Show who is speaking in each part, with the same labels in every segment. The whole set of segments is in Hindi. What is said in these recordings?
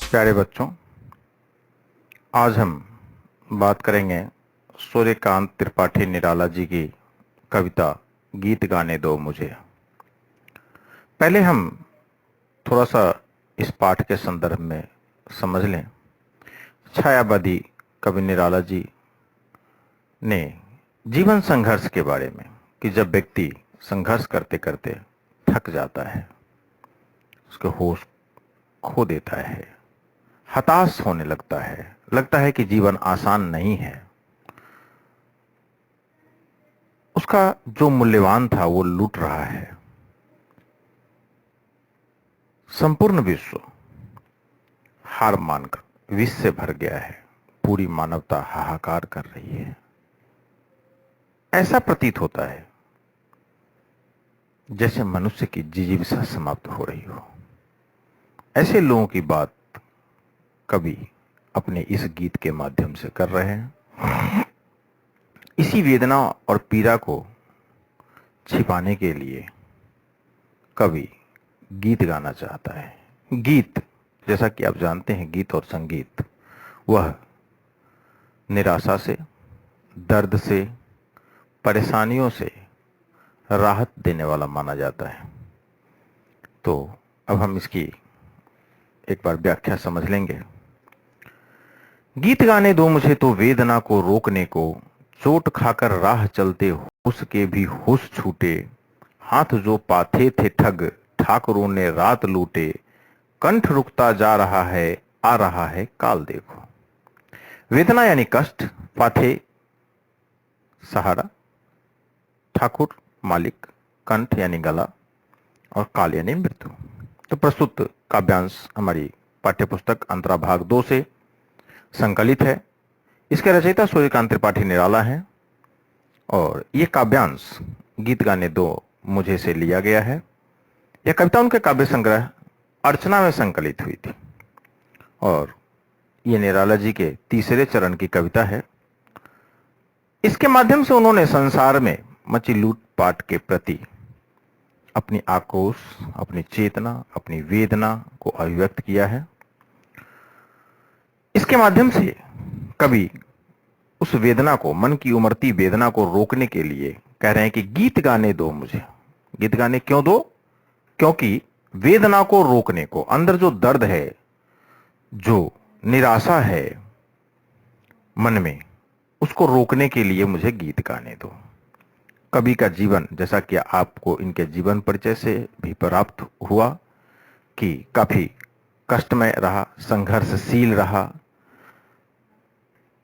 Speaker 1: प्यारे बच्चों, आज हम बात करेंगे सूर्यकांत त्रिपाठी निराला जी की कविता गीत गाने दो मुझे। पहले हम थोड़ा सा इस पाठ के संदर्भ में समझ लें। छायावादी कवि निराला जी ने जीवन संघर्ष के बारे में कि जब व्यक्ति संघर्ष करते करते थक जाता है, उसके होश खो देता है, हताश होने लगता है कि जीवन आसान नहीं है, उसका जो मूल्यवान था वो लूट रहा है। संपूर्ण विश्व हार मानकर विष से भर गया है, पूरी मानवता हाहाकार कर रही है। ऐसा प्रतीत होता है जैसे मनुष्य की जिजीविषा समाप्त हो रही हो। ऐसे लोगों की बात कवि अपने इस गीत के माध्यम से कर रहे हैं। इसी वेदना और पीड़ा को छिपाने के लिए कवि गीत गाना चाहता है। गीत, जैसा कि आप जानते हैं, गीत और संगीत वह निराशा से, दर्द से, परेशानियों से राहत देने वाला माना जाता है। तो अब हम इसकी एक बार व्याख्या समझ लेंगे। गीत गाने दो मुझे तो वेदना को रोकने को, चोट खाकर राह चलते होश के भी होश छूटे, हाथ जो पाथे थे ठग ठाकुरों ने रात लूटे, कंठ रुकता जा रहा है, आ रहा है काल देखो। वेदना यानी कष्ट, पाथे सहारा, ठाकुर मालिक, कंठ यानी गला, और काल यानी मृत्यु। तो प्रस्तुत काव्यांश हमारी पाठ्यपुस्तक अंतरा भाग 2 से संकलित है। इसके रचयिता सूर्यकांत त्रिपाठी निराला हैं और ये काव्यांश गीत गाने दो मुझे से लिया गया है। यह कविता उनके काव्य संग्रह अर्चना में संकलित हुई थी और ये निराला जी के तीसरे चरण की कविता है। इसके माध्यम से उन्होंने संसार में मची लूटपाट के प्रति अपनी आक्रोश, अपनी चेतना, अपनी वेदना को अभिव्यक्त किया है। इसके माध्यम से कवि उस वेदना को, मन की उमड़ती वेदना को रोकने के लिए कह रहे हैं कि गीत गाने दो मुझे। गीत गाने क्यों दो? क्योंकि वेदना को रोकने को, अंदर जो दर्द है, जो निराशा है मन में, उसको रोकने के लिए मुझे गीत गाने दो। कवि का जीवन, जैसा कि आपको इनके जीवन परिचय से भी प्राप्त हुआ, कि काफी कष्टमय रहा, संघर्षशील रहा,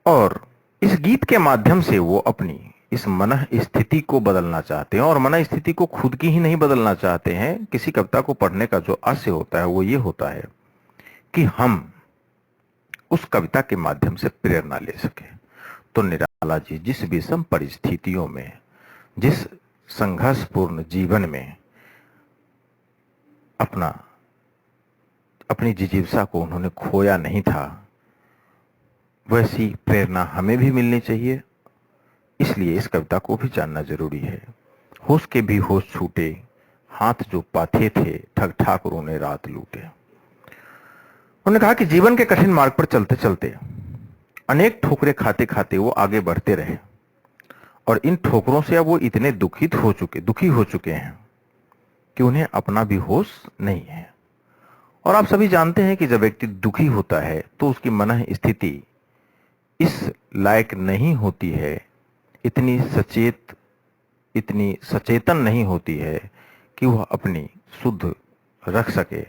Speaker 1: और इस गीत के माध्यम से वो अपनी इस मन स्थिति को बदलना चाहते हैं। और मन स्थिति को खुद की ही नहीं बदलना चाहते हैं। किसी कविता को पढ़ने का जो आशय होता है वो ये होता है कि हम उस कविता के माध्यम से प्रेरणा ले सके। तो निराला जी जिस विषम परिस्थितियों में, जिस संघर्षपूर्ण जीवन में अपनी जिजीविषा को उन्होंने खोया नहीं था, वैसी प्रेरणा हमें भी मिलनी चाहिए। इसलिए इस कविता को भी जानना जरूरी है। होश के भी होश छूटे, हाथ जो पाथे थे ठग ठाकुरों ने रात लूटे। उन्होंने कहा कि जीवन के कठिन मार्ग पर चलते चलते, अनेक ठोकरें खाते खाते वो आगे बढ़ते रहे, और इन ठोकरों से अब वो इतने दुखी हो चुके हैं कि उन्हें अपना भी होश नहीं है। और आप सभी जानते हैं कि जब व्यक्ति दुखी होता है तो उसकी मन स्थिति इस लायक नहीं होती है, इतनी सचेतन नहीं होती है कि वह अपनी शुद्ध रख सके।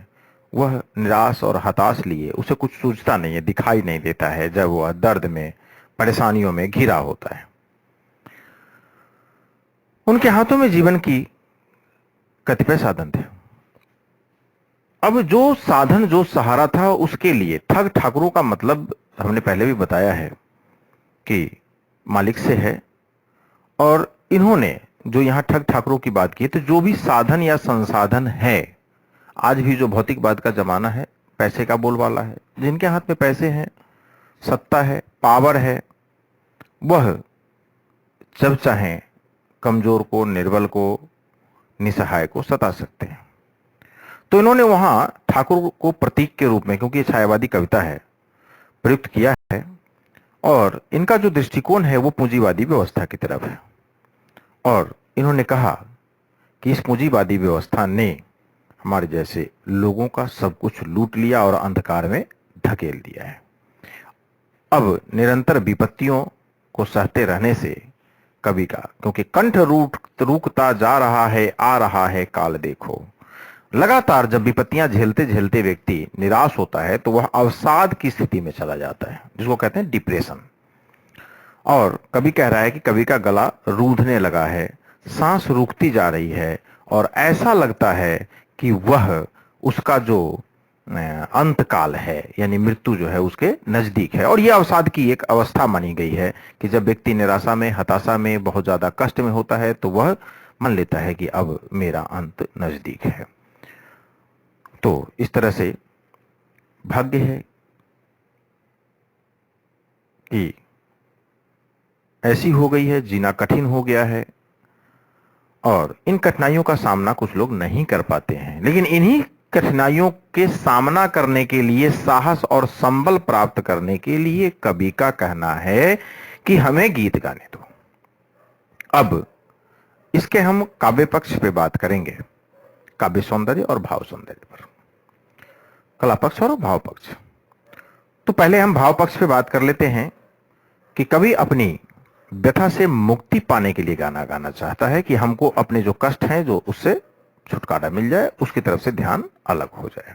Speaker 1: वह निराश और हताश लिए उसे कुछ सूझता नहीं है, दिखाई नहीं देता है जब वह दर्द में, परेशानियों में घिरा होता है। उनके हाथों में जीवन की कतिपय साधन थे। अब जो साधन, जो सहारा था, उसके लिए ठग ठाकुरों का मतलब हमने पहले भी बताया है कि मालिक से है। और इन्होंने जो यहां ठग ठाकुरों की बात की, तो जो भी साधन या संसाधन है, आज भी जो भौतिकवाद का जमाना है, पैसे का बोलबाला है, जिनके हाथ में पैसे हैं, सत्ता है, पावर है, वह जब चाहें कमजोर को, निर्बल को, निसहाय को सता सकते हैं। तो इन्होंने वहां ठाकुर को प्रतीक के रूप में, क्योंकि ये छायावादी कविता है, प्रयुक्त किया है। और इनका जो दृष्टिकोण है वो पूंजीवादी व्यवस्था की तरफ है। और इन्होंने कहा कि इस पूंजीवादी व्यवस्था ने हमारे जैसे लोगों का सब कुछ लूट लिया और अंधकार में धकेल दिया है। अब निरंतर विपत्तियों को सहते रहने से कवि का, क्योंकि कंठ रुकता जा रहा है, आ रहा है काल देखो। लगातार जब विपत्तियां झेलते झेलते व्यक्ति निराश होता है तो वह अवसाद की स्थिति में चला जाता है, जिसको कहते हैं डिप्रेशन। और कवि कह रहा है कि कवि का गला रूंधने लगा है, सांस रुकती जा रही है और ऐसा लगता है कि वह उसका जो अंत काल है यानी मृत्यु जो है उसके नजदीक है। और यह अवसाद की एक अवस्था मानी गई है कि जब व्यक्ति निराशा में, हताशा में, बहुत ज्यादा कष्ट में होता है तो वह मान लेता है कि अब मेरा अंत नजदीक है। तो इस तरह से भाग्य है कि ऐसी हो गई है, जीना कठिन हो गया है और इन कठिनाइयों का सामना कुछ लोग नहीं कर पाते हैं। लेकिन इन्हीं कठिनाइयों के सामना करने के लिए, साहस और संबल प्राप्त करने के लिए कवि का कहना है कि हमें गीत गाने दो। अब इसके हम काव्य पक्ष पे बात करेंगे, काव्य सौंदर्य और भाव सौंदर्य पर, कला पक्ष और भाव पक्ष। तो पहले हम भाव पक्ष पे बात कर लेते हैं कि कवि अपनी व्यथा से मुक्ति पाने के लिए गाना गाना चाहता है कि हमको अपने जो कष्ट हैं, जो उससे छुटकारा मिल जाए, उसकी तरफ से ध्यान अलग हो जाए।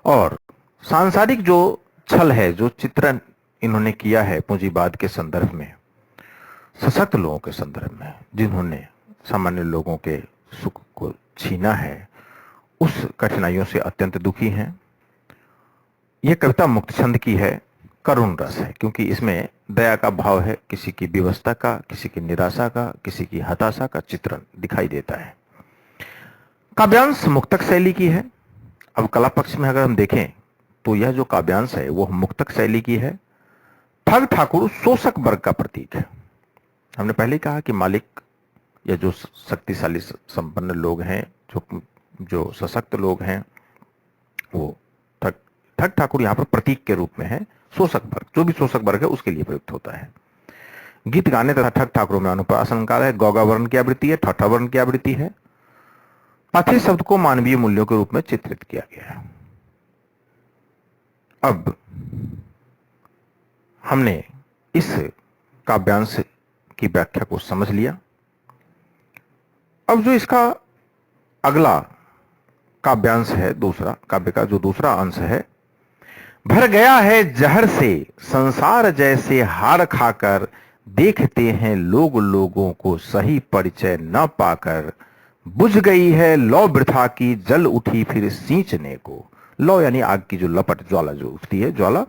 Speaker 1: और सांसारिक जो छल है, जो चित्रण इन्होंने किया है पूंजीवाद के संदर्भ में, सशक्त लोगों के संदर्भ में, जिन्होंने सामान्य लोगों के सुख को छीना है, उस कठिनाइयों से अत्यंत दुखी हैं। यह कविता मुक्त छंद की है, करुण रस है, क्योंकि इसमें दया का भाव है, किसी की विवशता का, किसी की निराशा का, किसी की हताशा का चित्रण दिखाई देता है। काव्यांश मुक्तक शैली की है। अब कला पक्ष में अगर हम देखें तो यह जो काव्यांश है वो मुक्तक शैली की है। ठग ठाकुर शोषक वर्ग का प्रतीक है। हमने पहले कहा कि मालिक या जो शक्तिशाली संपन्न लोग हैं, जो सशक्त लोग हैं, वो ठग ठाकुर यहां पर प्रतीक के रूप में है। शोषक वर्ग, जो भी शोषक वर्ग है उसके लिए प्रयुक्त होता है। गीत गाने तथा ठग ठाकुरों में अनुप्रास अलंकार है, गौगा वर्ण की आवृत्ति है, ठट्ठा वर्ण की आवृत्ति है। पाथी शब्द को मानवीय मूल्यों के रूप में चित्रित किया गया है। अब हमने इस काव्यांश की व्याख्या को समझ लिया। अब जो इसका अगला काव्यांश है, दूसरा काव्य का जो दूसरा अंश है, भर गया है जहर से संसार जैसे हार खाकर, देखते हैं लोग लोगों को सही परिचय न पाकर, बुझ गई है लौ वृथा की जल उठी फिर सींचने को। लौ यानी आग की जो लपट, ज्वाला जो उठती है, ज्वाला।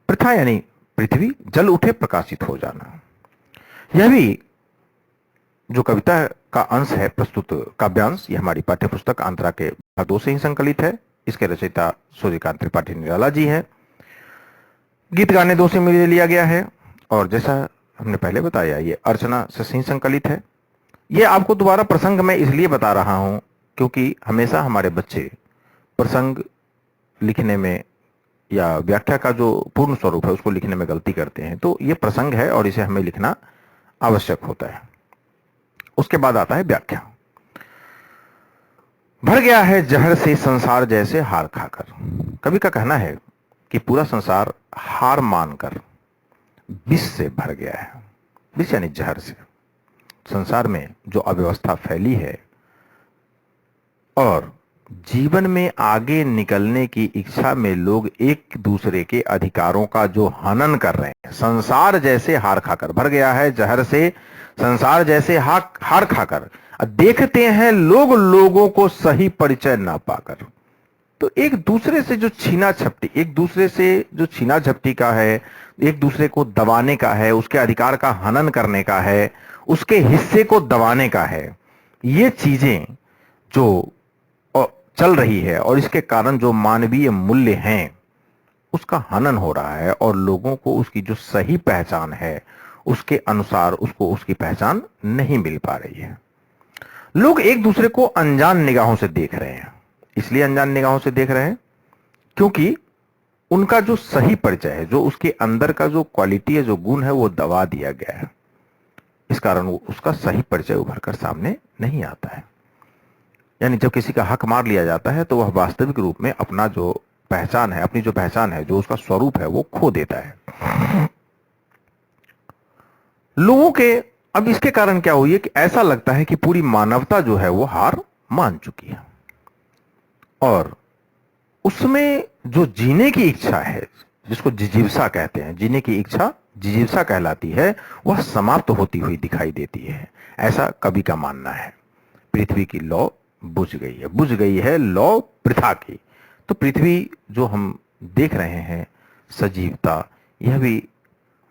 Speaker 1: प्रथा यानी पृथ्वी, जल उठे प्रकाशित हो जाना। यह भी जो कविता का अंश है, प्रस्तुत काव्यांश, यह हमारी पाठ्यपुस्तक आंध्रा के भाग 2 से ही संकलित है। इसके रचयिता सूर्यकांत त्रिपाठी निराला जी हैं। गीत गाने 2 से मिल लिया गया है और जैसा हमने पहले बताया ये अर्चना से ही संकलित है। ये आपको दोबारा प्रसंग में इसलिए बता रहा हूं क्योंकि हमेशा हमारे बच्चे प्रसंग लिखने में या व्याख्या का जो पूर्ण स्वरूप है उसको लिखने में गलती करते हैं। तो ये प्रसंग है और इसे हमें लिखना आवश्यक होता है। उसके बाद आता है व्याख्या। भर गया है जहर से संसार जैसे हार खाकर। कवि का कहना है कि पूरा संसार हार मानकर विष से भर गया है। विष यानी जहर से। संसार में जो अव्यवस्था फैली है और जीवन में आगे निकलने की इच्छा में लोग एक दूसरे के अधिकारों का जो हनन कर रहे हैं, संसार जैसे हार खाकर, भर गया है जहर से संसार जैसे हार खाकर, देखते हैं लोग लोगों को सही परिचय ना पाकर। तो एक दूसरे से जो छीना झपटी, एक दूसरे से जो छीना झपटी का है, एक दूसरे को दबाने का है, उसके अधिकार का हनन करने का है, उसके हिस्से को दबाने का है, ये चीजें जो चल रही है और इसके कारण जो मानवीय मूल्य हैं उसका हनन हो रहा है और लोगों को उसकी जो सही पहचान है उसके अनुसार उसको उसकी पहचान नहीं मिल पा रही है। लोग एक दूसरे को अनजान निगाहों से देख रहे हैं। इसलिए अनजान निगाहों से देख रहे हैं क्योंकि उनका जो सही परिचय है, जो उसके अंदर का जो क्वालिटी है, जो गुण है, वो दबा दिया गया है। इस कारण वो उसका सही परिचय उभर कर सामने नहीं आता है। यानी जब किसी का हक मार लिया जाता है तो वह वास्तविक रूप में अपना जो पहचान है, अपनी जो पहचान है, जो उसका स्वरूप है, वो खो देता है। लोगों के अब इसके कारण क्या हुई है कि ऐसा लगता है कि पूरी मानवता जो है वो हार मान चुकी है और उसमें जो जीने की इच्छा है, जिसको जिजीविषा कहते हैं, जीने की इच्छा जिजीविषा कहलाती है, वह समाप्त होती हुई दिखाई देती है। ऐसा कवि का मानना है। पृथ्वी की लौ बुझ गई है लौ पृथा की। तो पृथ्वी जो हम देख रहे हैं, सजीवता, यह भी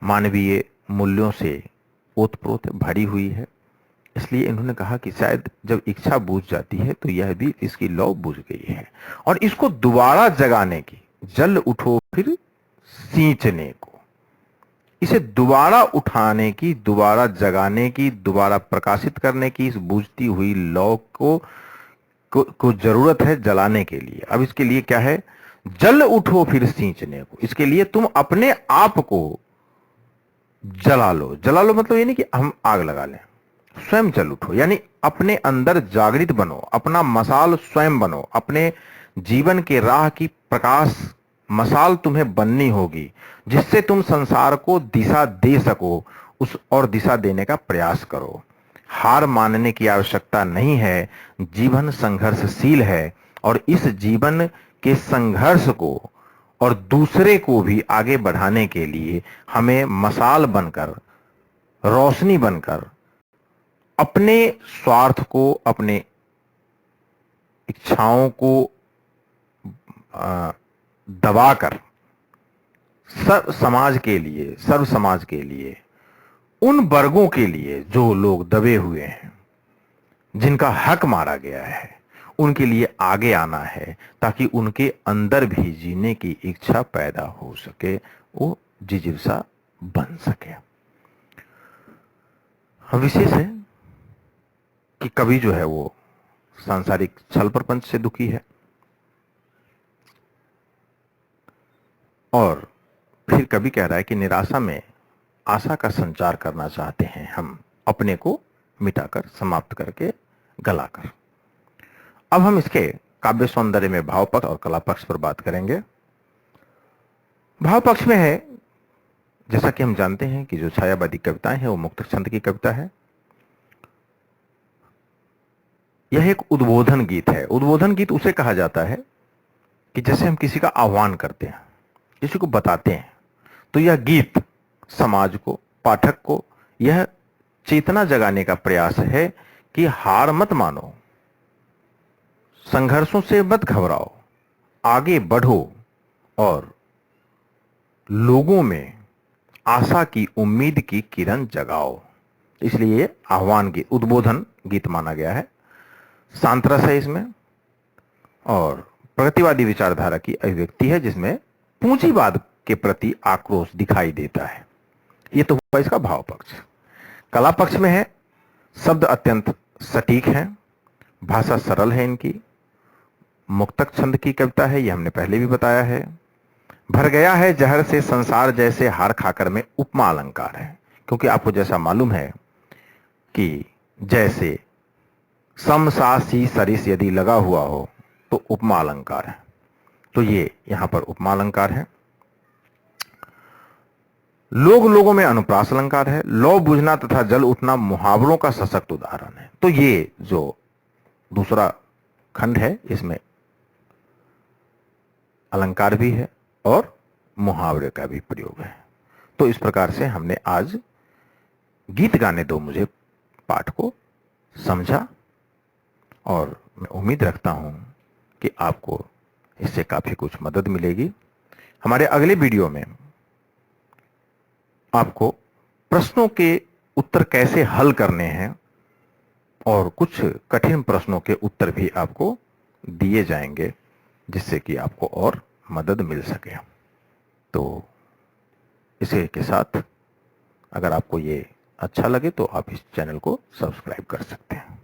Speaker 1: मानवीय मूल्यों से ओतप्रोत भरी हुई है। इसलिए इन्होंने कहा कि शायद जब इच्छा बुझ जाती है तो यह भी, इसकी लौ बुझ गई है और इसको दोबारा जगाने की, जल उठो फिर सींचने को, इसे दोबारा उठाने की, दोबारा जगाने की, दोबारा प्रकाशित करने की, इस बुझती हुई लौ को जरूरत है जलाने के लिए। अब इसके लिए क्या है? जल उठो फिर सींचने को। इसके लिए तुम अपने आप को जला लो। जला लो मतलब ये नहीं कि हम आग लगा लें, स्वयं जल उठो, यानी अपने अंदर जागृत बनो, अपना मसाल स्वयं बनो। अपने जीवन के राह की प्रकाश मसाल तुम्हें बननी होगी, जिससे तुम संसार को दिशा दे सको, उस और दिशा देने का प्रयास करो। हार मानने की आवश्यकता नहीं है, जीवन संघर्षशील है और इस जीवन के संघर्ष को और दूसरे को भी आगे बढ़ाने के लिए हमें मसाल बनकर, रोशनी बनकर, अपने स्वार्थ को, अपने इच्छाओं को दबाकर सर्व समाज के लिए, सर्व समाज के लिए, उन वर्गों के लिए जो लोग दबे हुए हैं, जिनका हक मारा गया है, उनके लिए आगे आना है ताकि उनके अंदर भी जीने की इच्छा पैदा हो सके, वो जिजीविषा बन सके। विशेष है कि कवि जो है वो सांसारिक छल प्रपंच से दुखी है और फिर कवि कह रहा है कि निराशा में आशा का संचार करना चाहते हैं हम, अपने को मिटाकर, समाप्त करके, गलाकर। अब हम इसके काव्य सौंदर्य में भाव पक्ष और कला पक्ष पर बात करेंगे। भाव पक्ष में है, जैसा कि हम जानते हैं कि जो छायावादी कविताएं हैं वो मुक्तक छंद की कविता है। यह एक उद्बोधन गीत है। उद्बोधन गीत उसे कहा जाता है कि जैसे हम किसी का आह्वान करते हैं, किसी को बताते हैं, तो यह गीत समाज को, पाठक को यह चेतना जगाने का प्रयास है कि हार मत मानो, संघर्षों से मत घबराओ, आगे बढ़ो और लोगों में आशा की, उम्मीद की किरण जगाओ। इसलिए आह्वान गीत, उद्बोधन गीत माना गया है। शांत रस है इसमें और प्रगतिवादी विचारधारा की अभिव्यक्ति है, जिसमें पूंजीवाद के प्रति आक्रोश दिखाई देता है। यह तो हुआ इसका भाव पक्ष। कला पक्ष में है, शब्द अत्यंत सटीक हैं, भाषा सरल है इनकी, मुक्तक छंद की कविता है, यह हमने पहले भी बताया है। भर गया है जहर से संसार जैसे हार खाकर में उपमा अलंकार है, क्योंकि आपको जैसा मालूम है कि जैसे सम सा सी सरिस यदि लगा हुआ हो तो उपमा अलंकार है, तो ये यहां पर उपमा अलंकार है। लोग लोगों में अनुप्रास अलंकार है। लौ बुझना तथा जल उठना मुहावरों का सशक्त उदाहरण है। तो ये जो दूसरा खंड है, इसमें अलंकार भी है और मुहावरे का भी प्रयोग है। तो इस प्रकार से हमने आज गीत गाने दो मुझे पाठ को समझा और मैं उम्मीद रखता हूं कि आपको इससे काफी कुछ मदद मिलेगी। हमारे अगले वीडियो में आपको प्रश्नों के उत्तर कैसे हल करने हैं और कुछ कठिन प्रश्नों के उत्तर भी आपको दिए जाएंगे, जिससे कि आपको और मदद मिल सके। तो इसी के साथ अगर आपको ये अच्छा लगे तो आप इस चैनल को सब्सक्राइब कर सकते हैं।